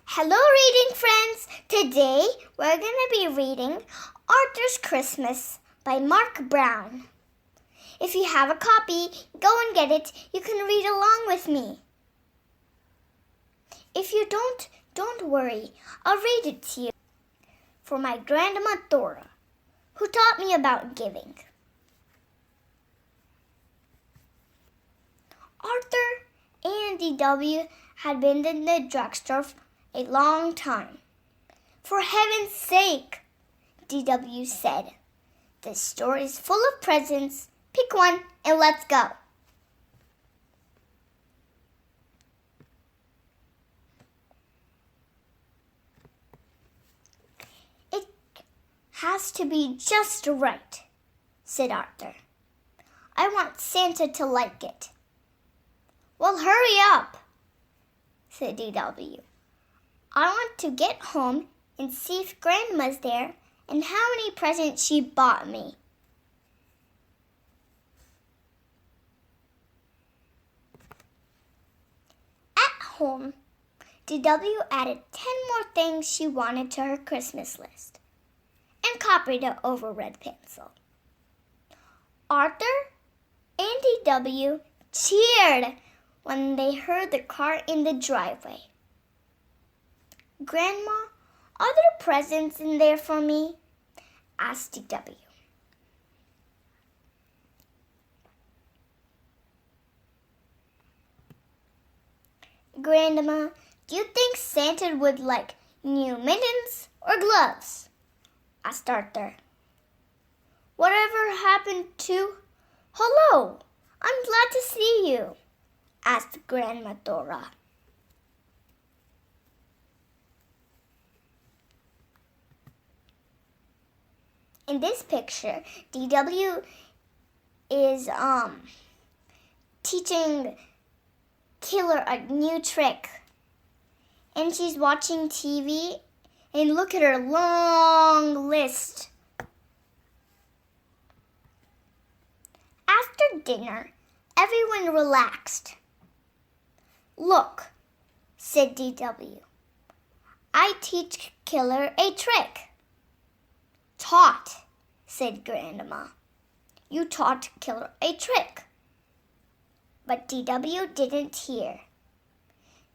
Hello, reading friends! Today we're going to be reading Arthur's Christmas by Marc Brown. If you have a copy, go and get it. You can read along with me. If you don't worry. I'll read it to you. For my grandma Dora, who taught me about giving. Arthur and D.W. had been in the drugstore a long time. For heaven's sake, D.W. said, this store is full of presents. Pick one and let's go. It has to be just right, said Arthur. I want Santa to like it. Well, hurry up, said D.W. I want to get home and see if Grandma's there and how many presents she bought me. At home, D.W. added 10 more things she wanted to her Christmas list and copied it over red pencil. Arthur and D.W. cheered when they heard the car in the driveway. Grandma, are there presents in there for me? Asked D.W. Grandma, do you think Santa would like new mittens or gloves? Asked Arthur. Whatever happened to... Hello, I'm glad to see you, asked Grandma Dora. In this picture, D.W. is teaching Killer a new trick. And she's watching TV, and look at her long list. After dinner, everyone relaxed. Look, said D.W. I teach Killer a trick. Taught, said Grandma. You taught Killer a trick. But D.W. didn't hear.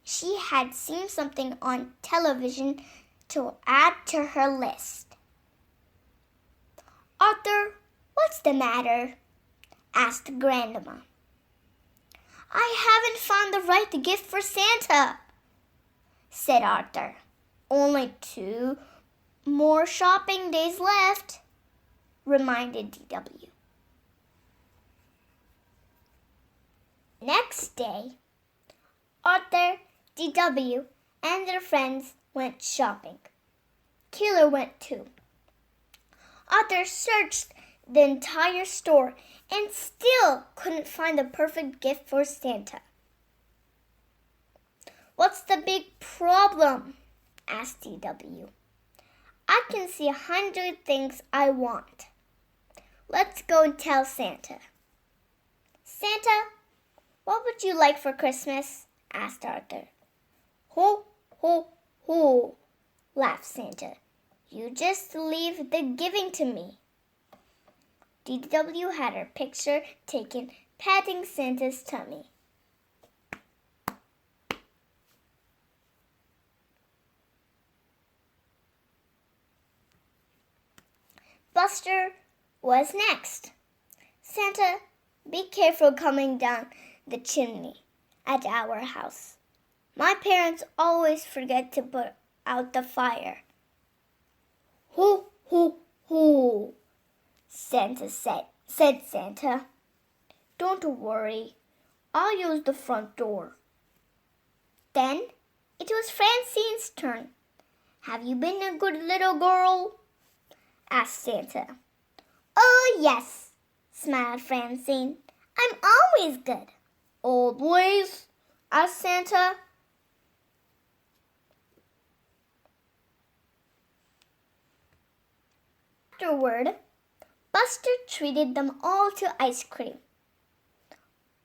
She had seen something on television to add to her list. Arthur, what's the matter? Asked Grandma. I haven't found the right gift for Santa, said Arthur. Only 2 more shopping days left, reminded D.W. Next day, Arthur, D.W., and their friends went shopping. Killer went too. Arthur searched the entire store and still couldn't find the perfect gift for Santa. What's the big problem? Asked D.W. I can see 100 things I want. Let's go and tell Santa. Santa, what would you like for Christmas? Asked Arthur. Ho, ho, ho, laughed Santa. You just leave the giving to me. D.W. had her picture taken, patting Santa's tummy. Buster was next. Santa, be careful coming down the chimney at our house. My parents always forget to put out the fire. Hoo, hoo, hoo, Santa said Santa. Don't worry, I'll use the front door. Then it was Francine's turn. Have you been a good little girl? Asked Santa. Oh, yes, smiled Francine. I'm always good. Always? Asked Santa. Afterward, Buster treated them all to ice cream.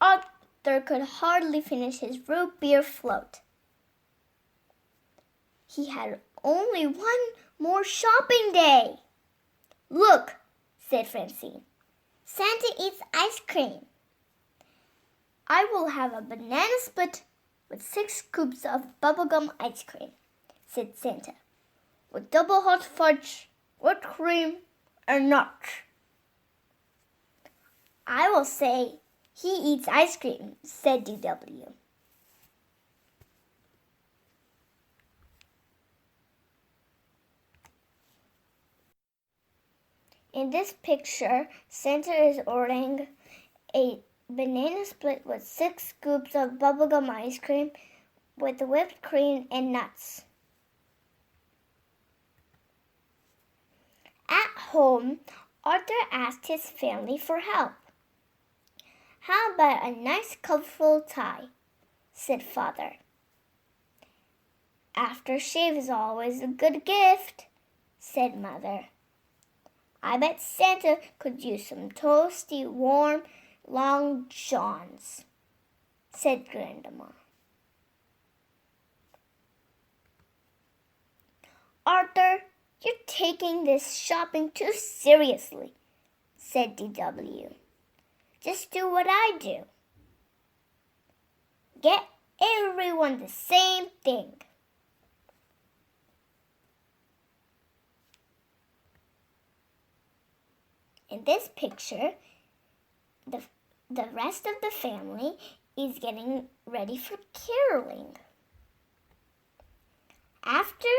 Arthur could hardly finish his root beer float. he had only one more shopping day. "Look," said Francine. "Santa eats ice cream." "I will have a banana split with 6 scoops of bubblegum ice cream," said Santa, "with double hot fudge, whipped cream, and nuts." "I will say he eats ice cream," said DW. In this picture, Santa is ordering a banana split with 6 scoops of bubblegum ice cream with whipped cream and nuts. At home, Arthur asked his family for help. "How about a nice colorful tie?" said Father. "Aftershave is always a good gift," said Mother. "I bet Santa could use some toasty, warm, long johns," said Grandma. "Arthur, you're taking this shopping too seriously," said DW. "Just do what I do. Get everyone the same thing." In this picture, the rest of the family is getting ready for caroling. After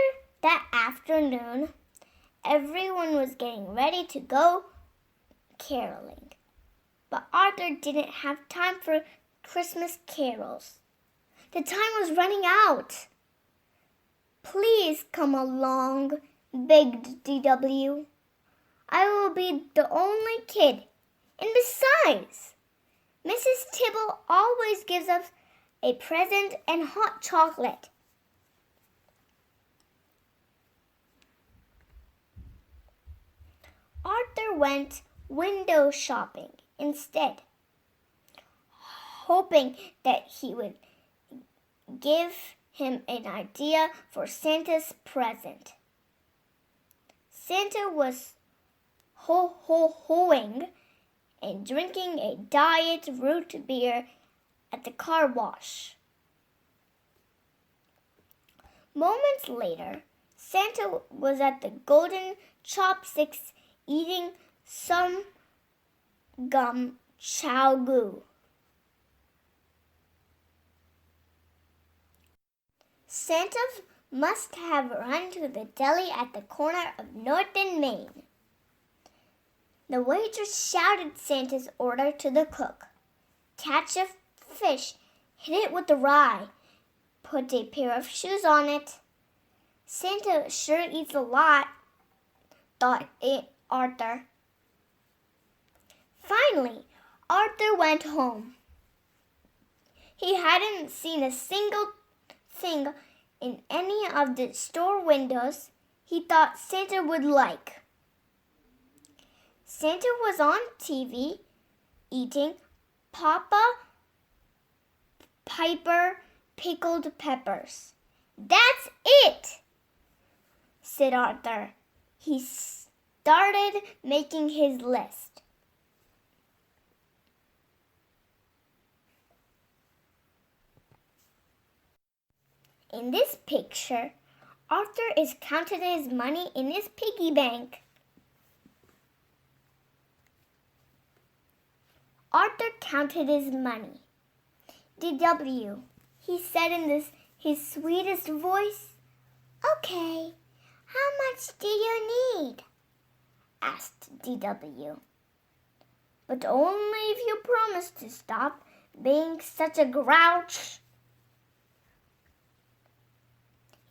that afternoon, everyone was getting ready to go caroling. But Arthur didn't have time for Christmas carols. The time was running out. "Please come along," begged DW. "I will be the only kid. And besides, Mrs. Tibble always gives us a present and hot chocolate." Arthur went window shopping instead, hoping that he would give him an idea for Santa's present. Santa was ho-ho-hoing and drinking a diet root beer at the car wash. Moments later, Santa was at the Golden Chopsticks eating some gum chow goo. Santa must have run to the deli at the corner of North and Main. The waitress shouted Santa's order to the cook. "Catch a fish, hit it with the rye, put a pair of shoes on it." "Santa sure eats a lot," thought Arthur. Finally, Arthur went home. He hadn't seen a single thing in any of the store windows he thought Santa would like. Santa was on TV eating Papa Piper pickled peppers. "That's it," said Arthur. He started making his list. In this picture, Arthur is counting his money in his piggy bank. Arthur counted his money. "DW," he said in his sweetest voice. "Okay, how much do you need?" asked DW. "But only if you promise to stop being such a grouch."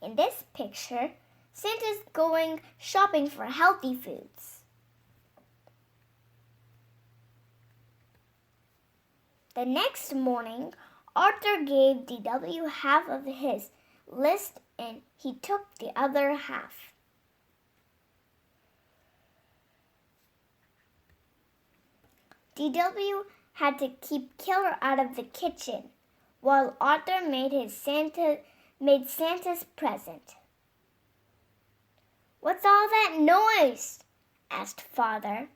In this picture, Santa's going shopping for healthy foods. The next morning, Arthur gave DW half of his list and he took the other half. DW had to keep Killer out of the kitchen while Arthur made Santa's present. What's all that noise? Asked Father.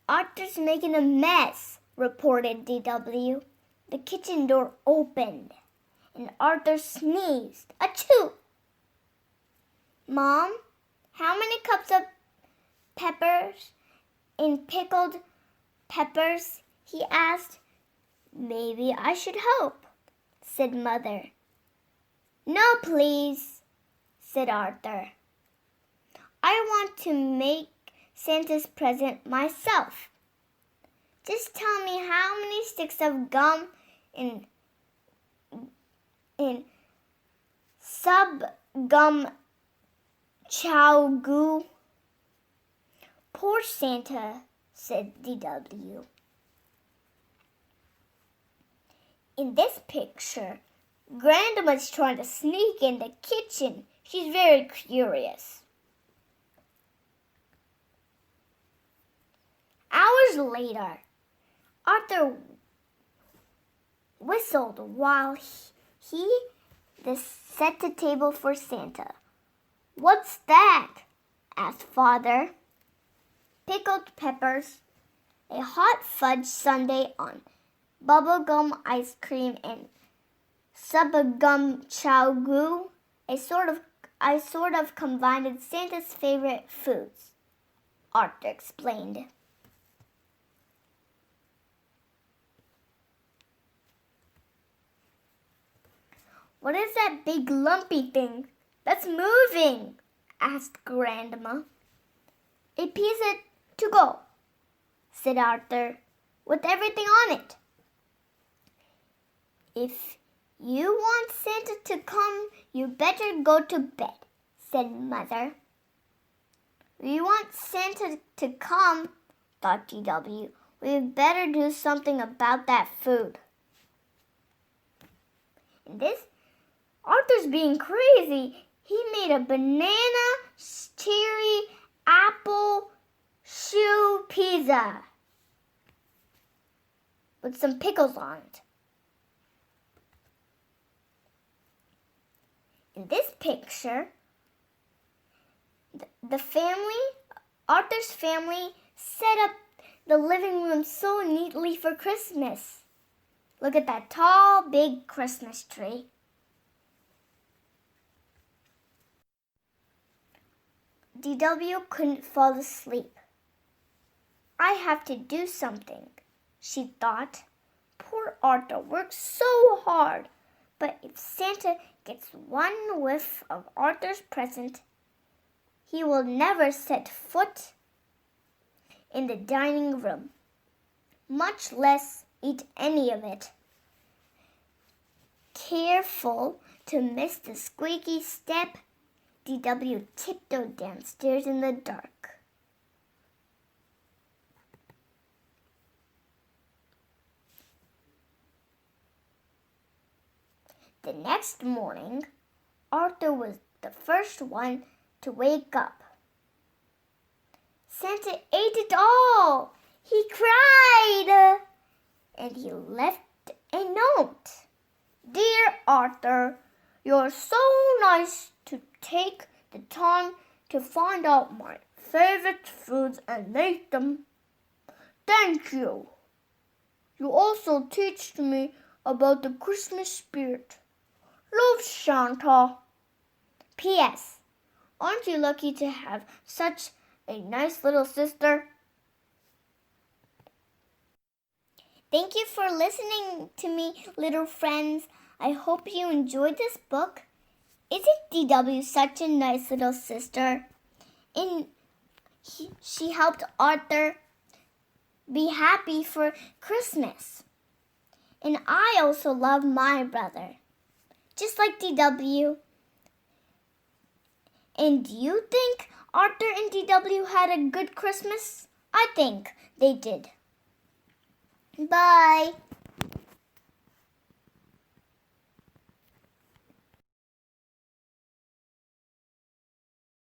Arthur's making a mess, reported DW. The kitchen door opened, and Arthur sneezed. Achoo! Mom, how many cups of peppers in pickled peppers? He asked. Maybe I should help, said Mother. No, please, said Arthur. I want to make Santa's present myself. Just tell me how many sticks of gum in sub-gum chow goo. Poor Santa, said DW. In this picture, Grandma's trying to sneak in the kitchen. She's very curious. Hours later, Arthur whistled while he set the table for Santa. What's that? Asked Father. Pickled peppers, a hot fudge sundae on bubblegum ice cream, and sub-gum chow goo. I sort of combined Santa's favorite foods, Arthur explained. What is that big lumpy thing that's moving? Asked Grandma. A pizza to go, said Arthur, with everything on it. If you want Santa to come, you better go to bed, said Mother. We want Santa to come, thought DW. We better do something about that food. And this, Arthur's being crazy. He made a banana, cherry, apple, shoe pizza with some pickles on it. In this picture, Arthur's family set up the living room so neatly for Christmas. Look at that tall, big Christmas tree. DW couldn't fall asleep. I have to do something, she thought. Poor Arthur works so hard, but if Santa gets one whiff of Arthur's present, he will never set foot in the dining room, much less eat any of it. Careful to miss the squeaky step, DW tiptoed downstairs in the dark. The next morning, Arthur was the first one to wake up. Santa ate it all! He cried! And he left a note. Dear Arthur, you're so nice to take the time to find out my favorite foods and make them. Thank you. You also teach me about the Christmas spirit. Love, Santa. P.S. Aren't you lucky to have such a nice little sister? Thank you for listening to me, little friends. I hope you enjoyed this book. Isn't DW such a nice little sister? And she helped Arthur be happy for Christmas. And I also love my brother, just like DW. And do you think Arthur and DW had a good Christmas? I think they did. Bye.